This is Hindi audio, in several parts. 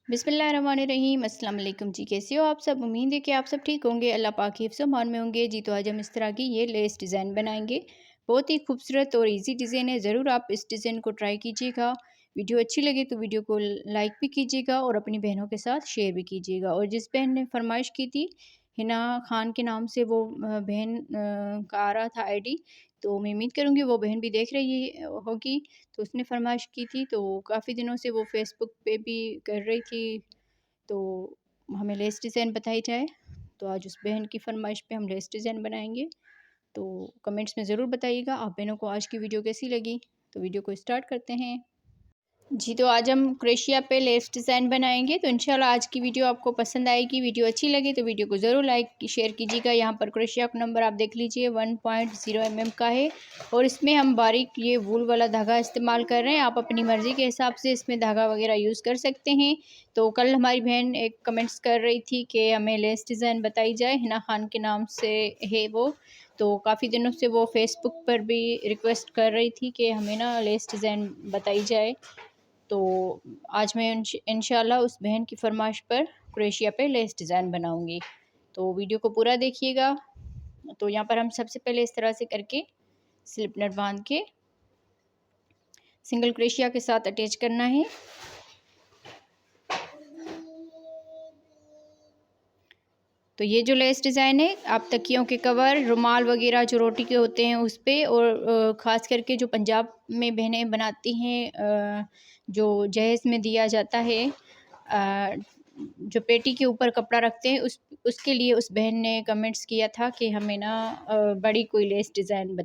बिस्मिल्लाहिर्रहमानिर्रहीम। अस्सलाम वालेकुम जी, कैसे हो आप सब। उम्मीद है कि आप सब ठीक होंगे, अल्लाह पाक की हिफ्ज़ मान में होंगे जी। तो आज हम इस तरह की ये लेस डिज़ाइन बनाएंगे। बहुत ही खूबसूरत और इजी डिज़ाइन है। ज़रूर आप इस डिज़ाइन को ट्राई कीजिएगा। वीडियो अच्छी लगे तो वीडियो को लाइक भी कीजिएगा और अपनी बहनों के साथ शेयर भी कीजिएगा। और जिस बहन ने फरमाइश की थी, हिना खान के नाम से वो बहन का आ रहा था आईडी, तो मैं उम्मीद करूँगी वो बहन भी देख रही होगी। तो उसने फरमाइश की थी, तो काफ़ी दिनों से वो फेसबुक पे भी कर रही थी, तो हमें लेस डिज़ाइन बताई जाए। तो आज उस बहन की फरमाइश पे हम लेस डिज़ाइन बनाएंगे। तो कमेंट्स में ज़रूर बताइएगा आप बहनों को आज की वीडियो कैसी लगी। तो वीडियो को स्टार्ट करते हैं जी। तो आज हम क्रोशिया पे लेस डिज़ाइन बनाएंगे। तो इंशाल्लाह आज की वीडियो आपको पसंद आएगी। वीडियो अच्छी लगी तो वीडियो को ज़रूर लाइक शेयर कीजिएगा। यहाँ पर क्रोशिया का नंबर आप देख लीजिए 1.0 mm का है और इसमें हम बारीक ये वूल वाला धागा इस्तेमाल कर रहे हैं। आप अपनी मर्ज़ी के हिसाब से इसमें धागा वगैरह यूज़ कर सकते हैं। तो कल हमारी बहन एक कमेंट्स कर रही थी कि हमें लेस डिज़ाइन बताई जाए, हिना खान के नाम से है वो। तो काफ़ी दिनों से वो फेसबुक पर भी रिक्वेस्ट कर रही थी कि हमें ना लेस डिज़ाइन बताई जाए। तो आज मैं इंशाल्लाह उस बहन की फरमाइश पर क्रोशिया पे लेस डिज़ाइन बनाऊंगी। तो वीडियो को पूरा देखिएगा। तो यहाँ पर हम सबसे पहले इस तरह से करके स्लिप नट बांध के सिंगल क्रोशिया के साथ अटैच करना है। तो ये जो लेस डिज़ाइन है आप तकियों के कवर, रुमाल वगैरह जो रोटी के होते हैं उस पे, और ख़ास करके जो पंजाब में बहनें बनाती हैं, जो जहेज़ में दिया जाता है, जो पेटी के ऊपर कपड़ा रखते हैं, उसके लिए उस बहन ने कमेंट्स किया था कि हमें ना बड़ी कोई लेस डिज़ाइन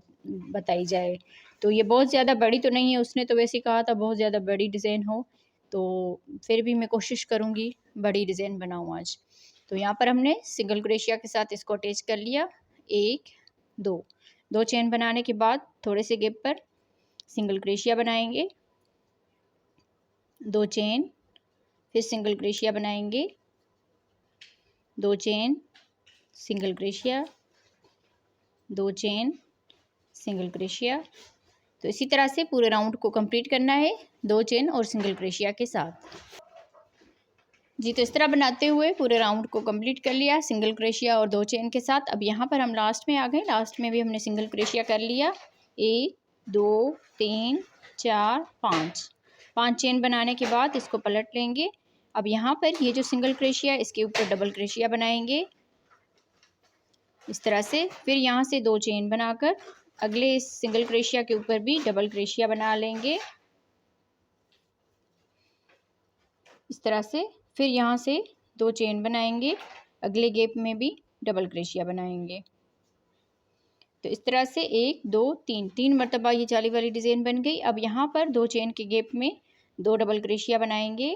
बताई जाए। तो ये बहुत ज़्यादा बड़ी तो नहीं है, उसने तो वैसे कहा था बहुत ज़्यादा बड़ी डिज़ाइन हो, तो फिर भी मैं कोशिश करूँगी बड़ी डिज़ाइन बनाऊँ आज। तो यहाँ पर हमने सिंगल क्रोशिया के साथ इसको अटैच कर लिया। एक, दो चेन बनाने के बाद थोड़े से गैप पर सिंगल क्रोशिया बनाएंगे, 2 चेन, फिर सिंगल क्रोशिया बनाएंगे, 2 chain, single crochet, 2 chain, single crochet. तो इसी तरह से पूरे राउंड को कंप्लीट करना है 2 चेन और सिंगल क्रोशिया के साथ जी। तो इस तरह बनाते हुए पूरे राउंड को कंप्लीट कर लिया सिंगल क्रोशिया और 2 चेन के साथ। अब यहाँ पर हम लास्ट में आ गए। लास्ट में भी हमने सिंगल क्रोशिया कर लिया। 1 2 3 4 5 चेन बनाने के बाद इसको पलट लेंगे। अब यहाँ पर ये जो सिंगल क्रोशिया इसके ऊपर डबल क्रोशिया बनाएंगे इस तरह से। फिर यहाँ से 2 चेन बनाकर अगले सिंगल क्रोशिया के ऊपर भी डबल क्रोशिया बना लेंगे इस तरह से। फिर यहाँ से 2 चेन बनाएंगे, अगले गैप में भी डबल क्रोशिया बनाएंगे। तो इस तरह से 1 2 3 मरतबा ये जाली वाली डिज़ाइन बन गई। अब यहाँ पर 2 चेन के गैप में 2 डबल क्रोशिया बनाएंगे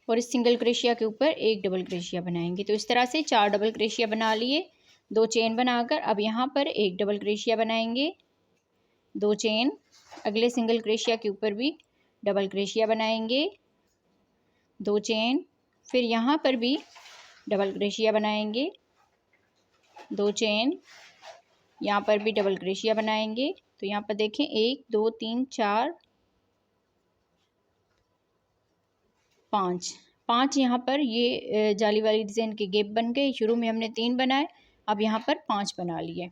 और इस सिंगल क्रोशिया के ऊपर 1 डबल क्रोशिया बनाएंगे। तो इस तरह से 4 डबल क्रोशिया बना लिए, 2 चेन बनाकर। अब यहाँ पर 1 डबल क्रोशिया बनाएंगे, 2 चेन, अगले सिंगल क्रोशिया के ऊपर भी डबल क्रोशिया बनाएंगे, 2 चेन, फिर यहाँ पर भी डबल क्रोशिया बनाएंगे, 2 चेन, यहाँ पर भी डबल क्रोशिया बनाएंगे। तो यहाँ पर देखें 1 2 3 4 5 यहाँ पर ये जाली वाली डिज़ाइन के गैप बन गए। शुरू में हमने 3 बनाए, अब यहाँ पर 5 बना लिए।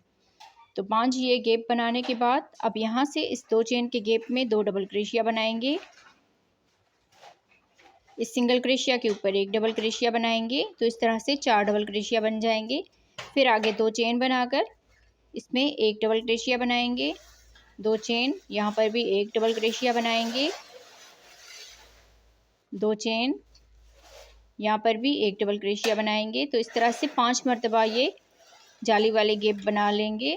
तो 5 ये गैप बनाने के बाद अब यहाँ से इस 2 चेन के गैप में 2 डबल क्रोशिया बनाएंगे, इस सिंगल क्रोशिया के ऊपर 1 डबल क्रोशिया बनाएंगे। तो इस तरह से 4 डबल क्रोशिया बन जाएंगे। फिर आगे 2 चेन बनाकर इसमें 1 डबल क्रोशिया बनाएंगे, 2 चेन, यहाँ पर भी 1 डबल क्रोशिया बनाएंगे, 2 चेन, यहाँ पर भी 1 डबल क्रोशिया बनाएंगे। तो इस तरह से 5 मरतबा ये जाली वाले गैप बना लेंगे।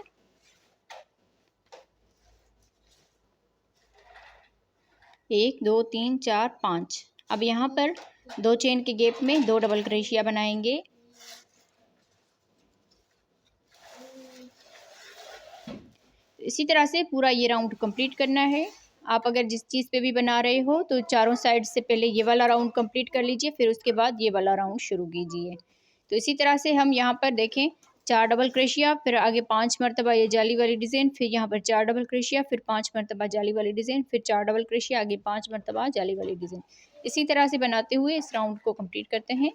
एक, 2, 3, 4, 5। अब यहाँ पर 2 चेन के गैप में 2 डबल क्रोशिया बनाएंगे, इसी तरह से पूरा ये राउंड कंप्लीट करना है। आप अगर जिस चीज़ पे भी बना रहे हो तो चारों साइड से पहले ये वाला राउंड कंप्लीट कर लीजिए, फिर उसके बाद ये वाला राउंड शुरू कीजिए। तो इसी तरह से हम यहाँ पर देखें 4 डबल क्रोशिया, फिर आगे 5 मरतबा ये जाली वाली डिज़ाइन, फिर यहाँ पर 4 डबल क्रोशिया, फिर 5 मरतबा जाली वाली डिज़ाइन, फिर 4 डबल क्रोशिया, आगे 5 मरतबा जाली वाली डिज़ाइन। इसी तरह से बनाते हुए इस राउंड को कंप्लीट करते हैं।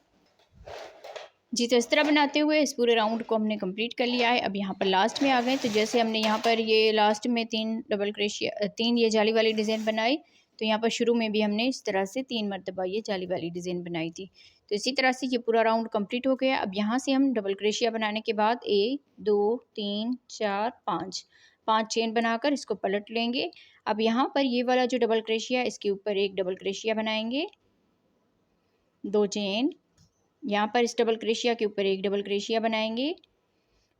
जी, तो इस तरह बनाते हुए इस पूरे राउंड को हमने कंप्लीट कर लिया है। अब यहाँ पर लास्ट में आ गए, तो जैसे हमने यहाँ पर ये लास्ट में 3 डबल क्रोशिया 3 ये जाली वाली डिज़ाइन बनाई, तो यहाँ पर शुरू में भी हमने इस तरह से 3 मरतबा ये जाली वाली डिज़ाइन बनाई थी। तो इसी तरह से ये पूरा राउंड कंप्लीट हो गया। अब यहाँ से हम डबल क्रोशिया बनाने के बाद 1 2 3 4 5 चेन बनाकर इसको पलट लेंगे। अब यहाँ पर ये वाला जो डबल क्रोशिया है इसके ऊपर एक डबल क्रोशिया बनाएंगे, 2 चेन, यहाँ पर इस डबल क्रोशिया के ऊपर एक डबल क्रोशिया बनाएंगे,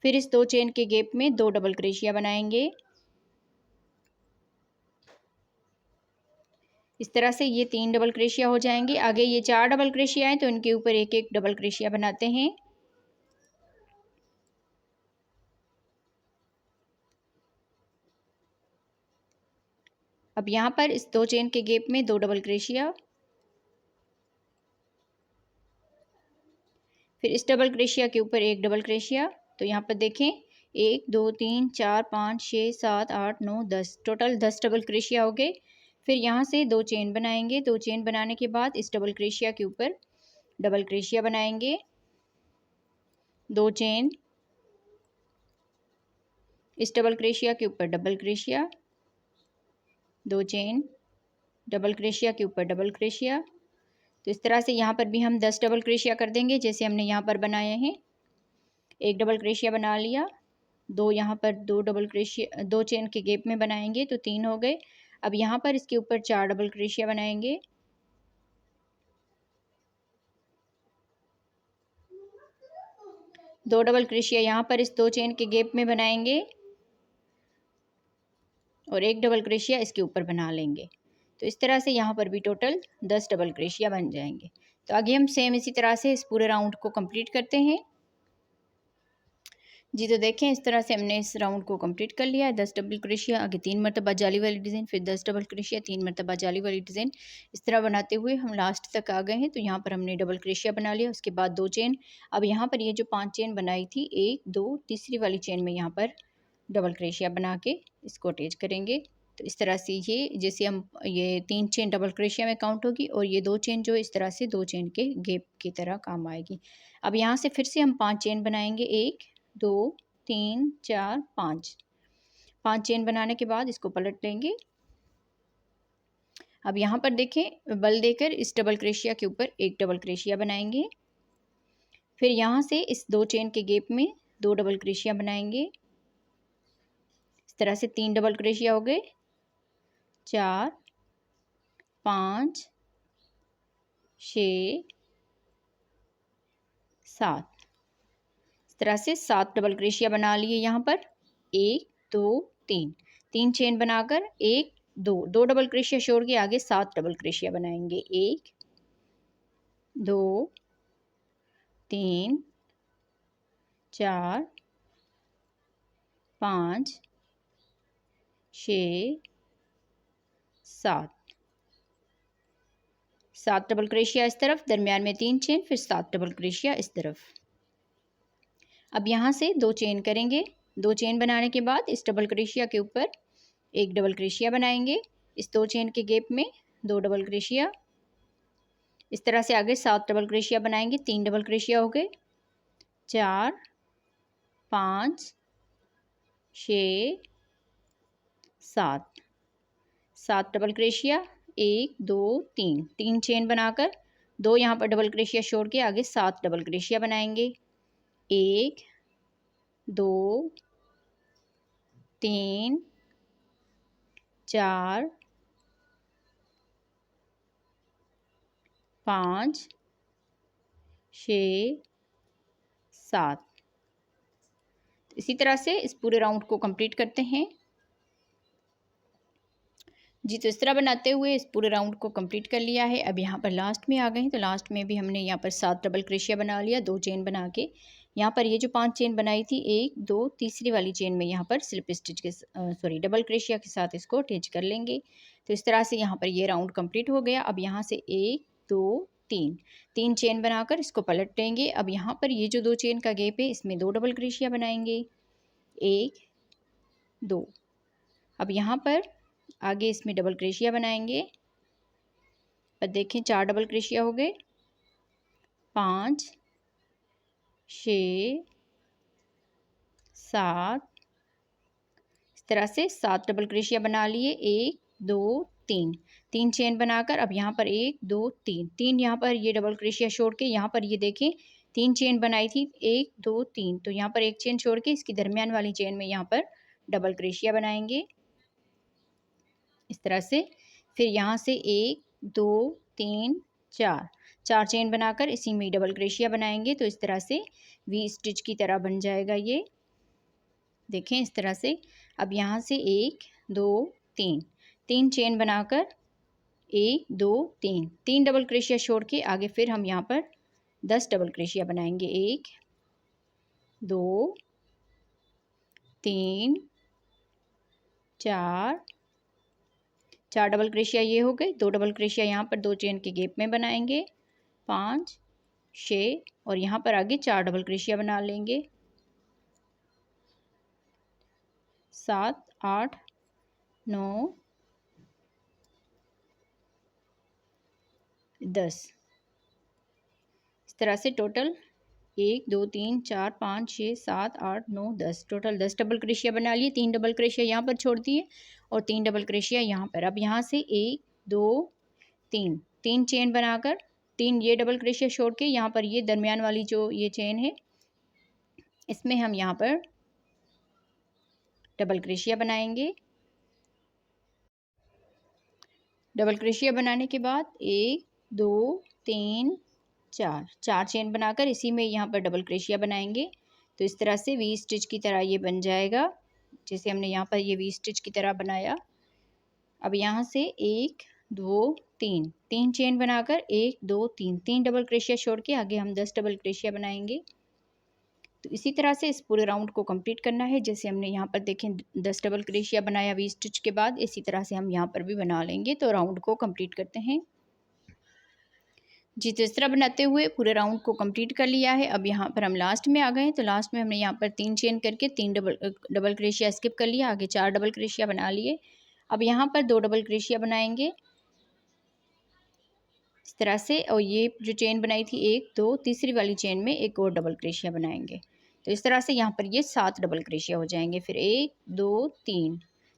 फिर इस 2 चेन के गैप में 2 डबल क्रोशिया बनाएंगे। इस तरह से ये 3 डबल क्रोशिया हो जाएंगे। आगे ये 4 डबल क्रोशिया हैं, तो इनके ऊपर एक एक डबल क्रोशिया बनाते हैं। अब यहाँ पर इस 2 चेन के गैप में 2 डबल क्रोशिया, फिर इस डबल क्रोशिया के ऊपर एक डबल क्रोशिया। तो यहाँ पर देखें 1 2 3 4 5 6 7 8 9 10, टोटल 10 डबल क्रोशिया हो गए। फिर यहाँ से 2 चेन बनाएंगे, 2 चेन बनाने के बाद इस डबल क्रोशिया के ऊपर डबल क्रोशिया बनाएंगे, 2 चेन, इस डबल क्रोशिया के ऊपर double crochet, 2 chain, double crochet के ऊपर डबल क्रोशिया। तो इस तरह से यहाँ पर भी हम 10 डबल क्रोशिया कर देंगे जैसे हमने यहाँ पर बनाए हैं। एक डबल क्रोशिया बना लिया, 2 यहाँ पर 2 डबल क्रोशिया 2 चेन के गैप में बनाएंगे, तो 3 हो गए। अब यहाँ पर इसके ऊपर 4 डबल क्रोशिया बनाएंगे, 2 डबल क्रोशिया यहाँ पर इस 2 चेन के गैप में बनाएंगे और एक डबल क्रोशिया इसके ऊपर बना लेंगे। तो इस तरह से यहाँ पर भी टोटल 10 डबल क्रोशिया बन जाएंगे। तो आगे हम सेम इसी तरह से इस पूरे राउंड को कंप्लीट करते हैं। जी, तो देखें इस तरह से हमने इस राउंड को कंप्लीट कर लिया है। 10 डबल क्रोशिया, आगे 3 मरतबा जाली वाली डिज़ाइन, फिर 10 डबल क्रोशिया, 3 मरतबा जाली वाली डिज़ाइन। इस तरह बनाते हुए हम लास्ट तक आ गए हैं। तो यहाँ पर हमने डबल क्रोशिया बना लिया, उसके बाद 2 चेन। अब यहाँ पर ये जो 5 चेन बनाई थी, 1 2 तीसरी वाली चेन में यहाँ पर डबल क्रोशिया बना के इसको अटैच करेंगे। तो इस तरह से ये जैसे हम ये 3 चेन डबल क्रोशिया में काउंट होगी और ये 2 चेन जो इस तरह से 2 चेन के गैप की तरह काम आएगी। अब यहाँ से फिर से हम 5 चेन बनाएंगे, 1 2 3 4 5 चेन बनाने के बाद इसको पलट लेंगे। अब यहाँ पर देखें बल देकर इस डबल क्रोशिया के ऊपर एक डबल क्रोशिया बनाएंगे, फिर यहाँ से इस 2 चेन के गैप में 2 डबल क्रोशिया बनाएंगे। इस तरह से 3 डबल क्रोशिया हो गए, 4 5 6 7, इस तरह से 7 डबल क्रोशिया बना लिए। यहाँ पर 1 2 3 चेन बनाकर 1 2 डबल क्रोशिया छोड़ के आगे 7 डबल क्रोशिया बनाएंगे, 1 2 3 4 5 6 7 डबल क्रोशिया इस तरफ, दरमियान में 3 चेन, फिर 7 डबल क्रोशिया इस तरफ। अब यहाँ से 2 चेन करेंगे, 2 चेन बनाने के बाद इस डबल क्रोशिया के ऊपर एक डबल क्रोशिया बनाएंगे, इस 2 चेन के गैप में 2 डबल क्रोशिया। इस तरह से आगे 7 डबल क्रोशिया बनाएंगे, 3 डबल क्रोशिया हो गए, 4 5 6 7 डबल क्रोशिया, 1 2 3 चेन बनाकर 2 यहाँ पर डबल क्रोशिया छोड़ के आगे 7 डबल क्रोशिया बनाएंगे, 1 2 3 4 5 6 7। इसी तरह से इस पूरे राउंड को कंप्लीट करते हैं। जी, तो इस तरह बनाते हुए इस पूरे राउंड को कंप्लीट कर लिया है। अब यहाँ पर लास्ट में आ गए हैं, तो लास्ट में भी हमने यहाँ पर 7 डबल क्रोशिया बना लिया, 2 चेन बना के। यहाँ पर ये जो 5 चेन बनाई थी, 1 2 तीसरी वाली चेन में यहाँ पर स्लिप स्टिच के सॉरी डबल क्रोशिया के साथ इसको अटैच कर लेंगे। तो इस तरह से यहाँ पर ये राउंड कंप्लीट हो गया। अब यहाँ से 1 2 तीन, 3 चेन बनाकर इसको पलट देंगे। अब यहाँ पर ये जो 2 चेन का गैप है इसमें 2 डबल क्रोशिया बनाएंगे, 1 2। अब यहाँ पर आगे इसमें डबल क्रोशिया बनाएंगे। अब देखें 4 डबल क्रोशिया हो गए, 5 6 7, इस तरह से 7 डबल क्रोशिया बना लिए। 1 2 3, 3 चेन बनाकर अब यहाँ पर 1 2 3, 3 यहाँ पर ये डबल क्रोशिया छोड़ के यहाँ पर ये देखें 3 चेन बनाई थी, 1 2 3, तो यहाँ पर एक चेन छोड़ के इसकी दरमियान वाली चेन में यहाँ पर डबल क्रोशिया बनाएंगे इस तरह से। फिर यहाँ से 1 2 3 4, 4 चेन बनाकर इसी में डबल क्रोशिया बनाएंगे। तो इस तरह से वी स्टिच की तरह बन जाएगा ये, देखें इस तरह से। अब यहाँ से 1 2 3, 3 चेन बनाकर 1 2 3, 3 डबल क्रोशिया छोड़ के आगे फिर हम यहाँ पर 10 डबल क्रोशिया बनाएंगे। 1 2 3 4, 4 डबल क्रोशिया ये हो गए, 2 डबल क्रोशिया यहाँ पर 2 चेन के गैप में बनाएंगे, 5 6, और यहाँ पर आगे 4 डबल क्रोशिया बना लेंगे, 7 8 9 10, इस तरह से टोटल 1 2 3 4 5 6 7 8 9 10, टोटल 10 डबल क्रोशिया बना लिए। 3 डबल क्रोशिया यहाँ पर छोड़ दिए और 3 डबल क्रोशिया यहाँ पर। अब यहाँ से 1 2 3, 3 चेन बनाकर 3 ये डबल क्रोशिया छोड़ के यहाँ पर ये दरमियान वाली जो ये चेन है इसमें हम यहाँ पर डबल क्रोशिया बनाएंगे। डबल क्रोशिया बनाने के बाद 1 2 3 4, 4 चेन बनाकर इसी में यहाँ पर डबल क्रोशिया बनाएंगे। तो इस तरह से वी स्टिच की तरह ये बन जाएगा, जैसे हमने यहाँ पर ये वी स्टिच की तरह बनाया। अब यहाँ से 1 2 3, 3 चेन बनाकर 1 2 3, 3 डबल क्रोशिया छोड़ के आगे हम 10 डबल क्रोशिया बनाएंगे। तो इसी तरह से इस पूरे राउंड को कंप्लीट करना है, जैसे हमने यहाँ पर देखें 10 डबल क्रोशिया बनाया वी स्टिच के बाद, इसी तरह से हम यहाँ पर भी बना लेंगे। तो राउंड को कंप्लीट करते हैं जी। तो इस तरह बनाते हुए पूरे राउंड को कंप्लीट कर लिया है। अब यहाँ पर हम लास्ट में आ गए, तो लास्ट में हमने यहाँ पर 3 चेन करके 3 डबल क्रोशिया स्किप कर लिया, आगे 4 डबल क्रोशिया बना लिए। अब यहाँ पर 2 डबल क्रोशिया बनाएंगे इस तरह से, और ये जो चेन बनाई थी 1 2, तीसरी वाली चेन में एक और डबल क्रोशिया बनाएंगे। तो इस तरह से यहाँ पर ये 7 डबल क्रोशिया हो जाएंगे। फिर 1 2 3,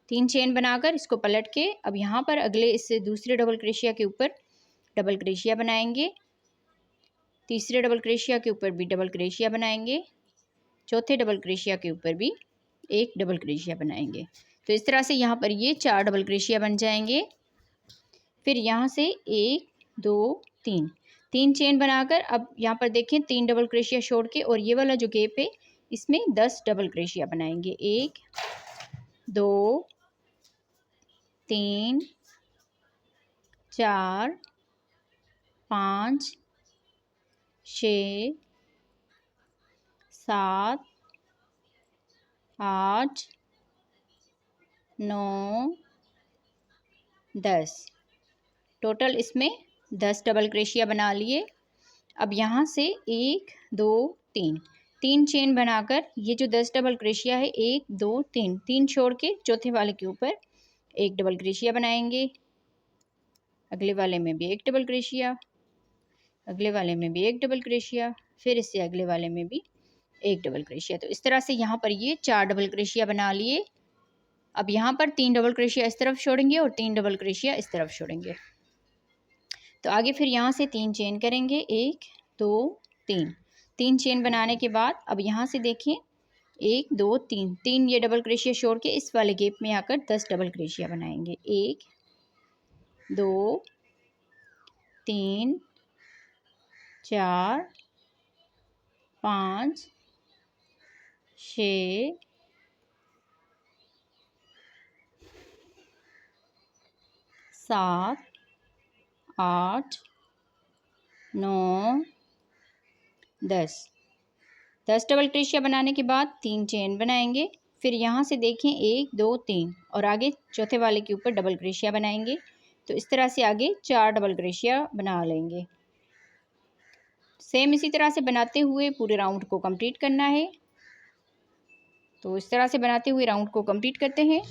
3 चेन बनाकर इसको पलट के अब यहाँ पर अगले इससे दूसरे डबल क्रोशिया के ऊपर डबल क्रोशिया बनाएंगे, तीसरे डबल क्रोशिया के ऊपर भी डबल क्रोशिया बनाएंगे, चौथे डबल क्रोशिया के ऊपर भी एक डबल क्रोशिया बनाएंगे। तो इस तरह से यहाँ पर ये 4 डबल क्रोशिया बन जाएंगे। फिर यहाँ से 1 2 3, 3 चेन बनाकर अब यहाँ पर देखें 3 डबल क्रोशिया छोड़ के और ये वाला जो गैप है इसमें 10 डबल क्रोशिया बनाएंगे। 1 2 3 4 5 6 7 8 9 10, टोटल इसमें 10 डबल क्रोशिया बना लिए। अब यहाँ से 1 2 3, 3 चेन बनाकर ये जो 10 डबल क्रोशिया है 1 2 3, 3 छोड़ के चौथे वाले के ऊपर एक डबल क्रोशिया बनाएंगे, अगले वाले में भी एक डबल क्रोशिया, अगले वाले में भी एक डबल क्रोशिया, फिर इससे अगले वाले में भी एक डबल क्रोशिया। तो इस तरह से यहाँ पर ये 4 डबल क्रोशिया बना लिए। अब यहाँ पर 3 डबल क्रोशिया इस तरफ छोड़ेंगे और 3 डबल क्रोशिया इस तरफ छोड़ेंगे। तो आगे फिर यहाँ से 3 चेन करेंगे, 1 2 3, 3 चेन बनाने के बाद अब यहाँ से देखिए 1 2 3, 3 ये डबल क्रोशिया छोड़ के इस वाले गैप में आकर 10 डबल क्रोशिया बनाएंगे। 1 2 3 4 5 6 7 8 9 10, 10 डबल क्रोशिया बनाने के बाद 3 चेन बनाएंगे। फिर यहाँ से देखें 1 2 3 और आगे चौथे वाले के ऊपर डबल क्रोशिया बनाएंगे। तो इस तरह से आगे 4 डबल क्रोशिया बना लेंगे। सेम इसी तरह से बनाते हुए पूरे राउंड को कंप्लीट करना है। तो इस तरह से बनाते हुए राउंड को कंप्लीट करते हैं।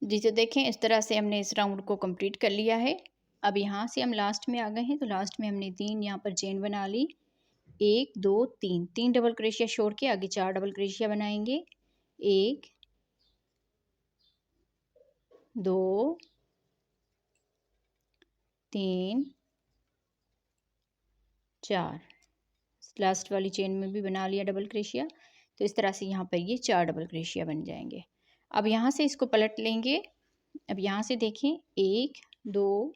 जी तो देखें, इस तरह से हमने इस राउंड को कंप्लीट कर लिया है। अब यहाँ से हम लास्ट में आ गए हैं, तो लास्ट में हमने 3 यहाँ पर चेन बना ली। 1 2 3, 3 डबल क्रोशिया छोड़ के आगे 4 डबल क्रोशिया बनाएंगे। 1 2 3 4, लास्ट वाली चेन में भी बना लिया डबल क्रोशिया। तो इस तरह से यहाँ पर ये 4 डबल क्रोशिया बन जाएंगे। अब यहाँ से इसको पलट लेंगे। अब यहाँ से देखें, 1 2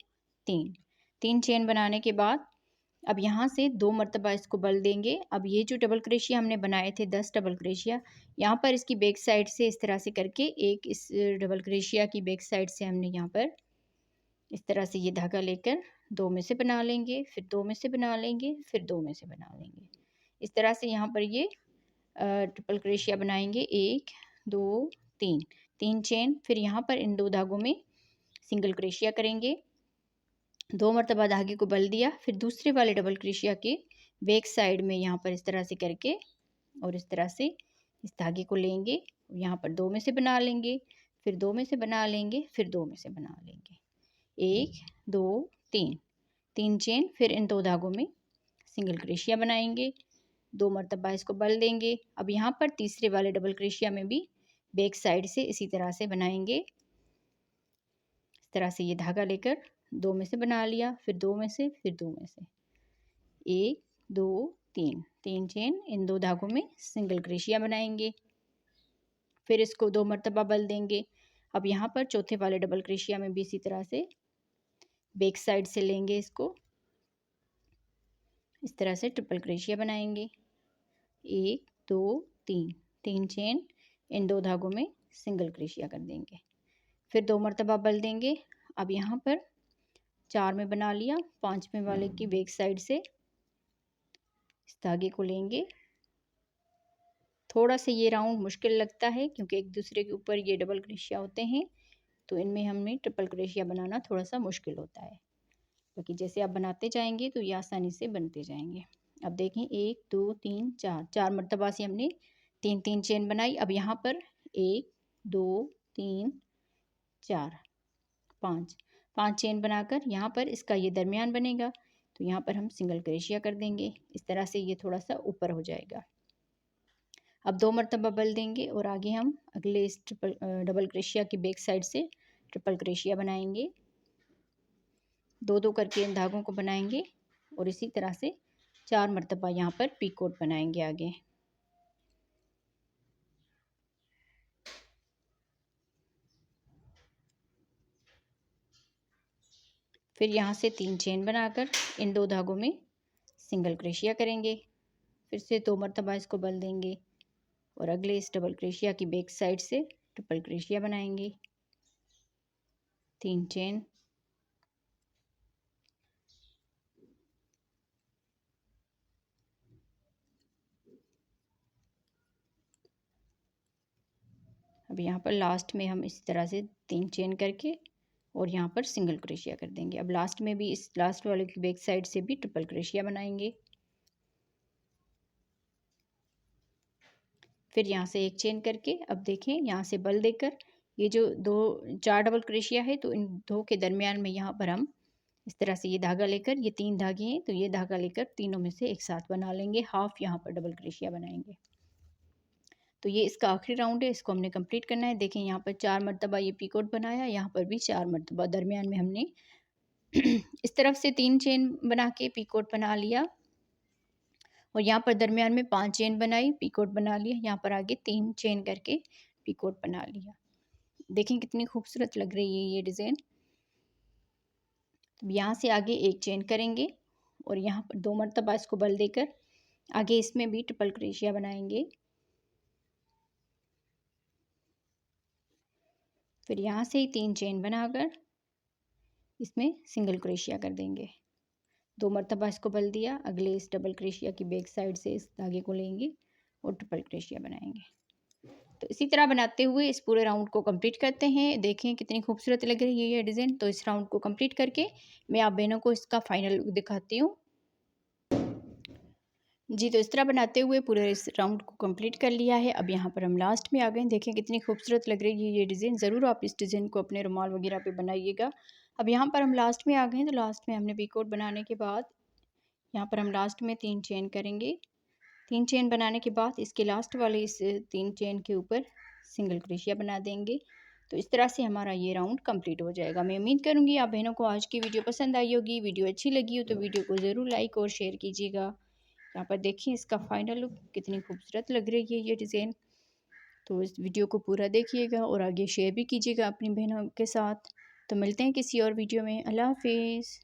3, 3 चेन बनाने के बाद अब यहाँ से 2 मरतबा इसको बल देंगे। अब ये जो डबल क्रोशिया हमने बनाए थे 10 डबल क्रोशिया, यहाँ पर इसकी बैक साइड से इस तरह से करके एक इस डबल क्रोशिया की बैक साइड से हमने यहाँ पर इस तरह से ये धागा लेकर 2 में से बना लेंगे, फिर 2 में से बना लेंगे, फिर 2 में से बना लेंगे। इस तरह से यहाँ पर ये ट्रिपल क्रोशिया बनाएंगे। 1 2 3, 3 चेन, फिर यहाँ पर इन 2 धागों में सिंगल क्रोशिया करेंगे। 2 मरतबा धागे को बल दिया, फिर दूसरे वाले डबल क्रोशिया के बैक साइड में यहाँ पर इस तरह से करके और इस तरह से इस धागे को लेंगे, यहाँ पर 2 में से बना लेंगे, फिर 2 में से बना लेंगे, फिर 2 में से बना लेंगे। 1 2 3, 3 चेन, फिर इन 2 धागों में सिंगल क्रोशिया बनाएंगे। 2 मरतबा इसको बल देंगे। अब यहाँ पर तीसरे वाले डबल क्रोशिया में भी बैक साइड से इसी तरह से बनाएंगे। इस तरह से ये धागा लेकर 2 में से बना लिया, फिर 2 में से, फिर 2 में से। 1 2 3, 3 चेन, इन 2 धागों में सिंगल क्रोशिया बनाएंगे, फिर इसको 2 मरतबा बल देंगे। अब यहाँ पर चौथे वाले डबल क्रोशिया में भी इसी तरह से बैक साइड से लेंगे, इसको इस तरह से ट्रिपल क्रोशिया बनाएंगे। 1 2 3, 3 चेन, इन 2 धागों में सिंगल क्रोशिया कर देंगे, फिर 2 मरतबा बल देंगे। अब यहाँ पर 4 में बना लिया, 5वें वाले की बैक साइड से इस धागे को लेंगे। थोड़ा सा ये राउंड मुश्किल लगता है क्योंकि एक दूसरे के ऊपर ये डबल क्रोशिया होते हैं, तो इनमें हमें ट्रिपल क्रोशिया बनाना थोड़ा सा मुश्किल होता है। बाकी जैसे आप बनाते जाएंगे तो ये आसानी से बनते जाएंगे। अब देखें, 1 2 3 4, 4 मरतबा से हमने 3 3 चेन बनाई। अब यहाँ पर 1 2 3 4 5, 5 चेन बनाकर यहाँ पर इसका ये दरमियान बनेगा, तो यहाँ पर हम सिंगल क्रोशिया कर देंगे। इस तरह से ये थोड़ा सा ऊपर हो जाएगा। अब 2 मरतबा बल देंगे और आगे हम अगले इस डबल क्रोशिया की बैक साइड से ट्रिपल क्रोशिया बनाएंगे। 2 2 करके इन धागों को बनाएंगे और इसी तरह से 4 मरतबा यहाँ पर पीकोट बनाएंगे आगे। फिर यहाँ से 3 चेन बनाकर इन 2 धागों में सिंगल क्रोशिया करेंगे, फिर से 2 मरतबा इसको बल देंगे और अगले इस डबल क्रोशिया की बैक साइड से ट्रिपल क्रोशिया बनाएंगे। 3 चेन, अब यहाँ पर लास्ट में हम इस तरह से 3 चेन करके और यहाँ पर सिंगल क्रोशिया कर देंगे। अब लास्ट में भी इस लास्ट वाले की बैक साइड से भी ट्रिपल क्रोशिया बनाएंगे। फिर यहाँ से 1 चेन करके अब देखें, यहाँ से बल देकर ये जो 4 डबल क्रोशिया है, तो इन 2 के दरमियान में यहाँ पर हम इस तरह से ये धागा लेकर, ये 3 धागे हैं तो ये धागा लेकर तीनों में से एक साथ बना लेंगे, हाफ यहाँ पर डबल क्रोशिया बनाएंगे। तो ये इसका आखिरी राउंड है, इसको हमने कंप्लीट करना है। देखें, यहाँ पर 4 मरतबा ये पीकोट बनाया, यहाँ पर भी 4 मरतबा दरमियान में हमने इस तरफ से 3 चेन बना के पीकोट बना लिया और यहाँ पर दरमियान में 5 चेन बनाई, पीकोट बना लिया, यहाँ पर आगे 3 चेन करके पीकोट बना लिया। देखें कितनी खूबसूरत लग रही है ये डिज़ाइन। तो यहाँ से आगे 1 चेन करेंगे और यहाँ पर 2 मरतबा इसको बल देकर आगे इसमें भी ट्रिपल क्रोशिया बनाएंगे। फिर यहाँ से ही 3 चेन बनाकर इसमें सिंगल क्रोशिया कर देंगे। 2 मरतबा इसको बल दिया, अगले इस डबल क्रोशिया की बैक साइड से इस धागे को लेंगे और ट्रिपल क्रोशिया बनाएंगे। तो इसी तरह बनाते हुए इस पूरे राउंड को कंप्लीट करते हैं। देखें कितनी खूबसूरत लग रही है ये डिज़ाइन। तो इस राउंड को कंप्लीट करके मैं आप बहनों को इसका फाइनल लुक दिखाती हूँ। जी, तो इस तरह बनाते हुए पूरे इस राउंड को कंप्लीट कर लिया है। अब यहाँ पर हम लास्ट में आ गए हैं। देखें कितनी खूबसूरत लग रही है ये डिज़ाइन। ज़रूर आप इस डिज़ाइन को अपने रुमाल वगैरह पे बनाइएगा। अब यहाँ पर हम लास्ट में आ गए हैं, तो लास्ट में हमने वी कोट बनाने के बाद यहाँ पर हम लास्ट में 3 चेन करेंगे। 3 चेन बनाने के बाद इसके लास्ट वाले इस 3 चेन के ऊपर सिंगल क्रोशिया बना देंगे। तो इस तरह से हमारा ये राउंड कंप्लीट हो जाएगा। मैं उम्मीद करूँगी आप बहनों को आज की वीडियो पसंद आई होगी। वीडियो अच्छी लगी हो तो वीडियो को ज़रूर लाइक और शेयर कीजिएगा। यहाँ पर देखिए इसका फाइनल लुक कितनी खूबसूरत लग रही है ये डिज़ाइन। तो इस वीडियो को पूरा देखिएगा और आगे शेयर भी कीजिएगा अपनी बहनों के साथ। तो मिलते हैं किसी और वीडियो में। अल्लाह हाफ़िज़।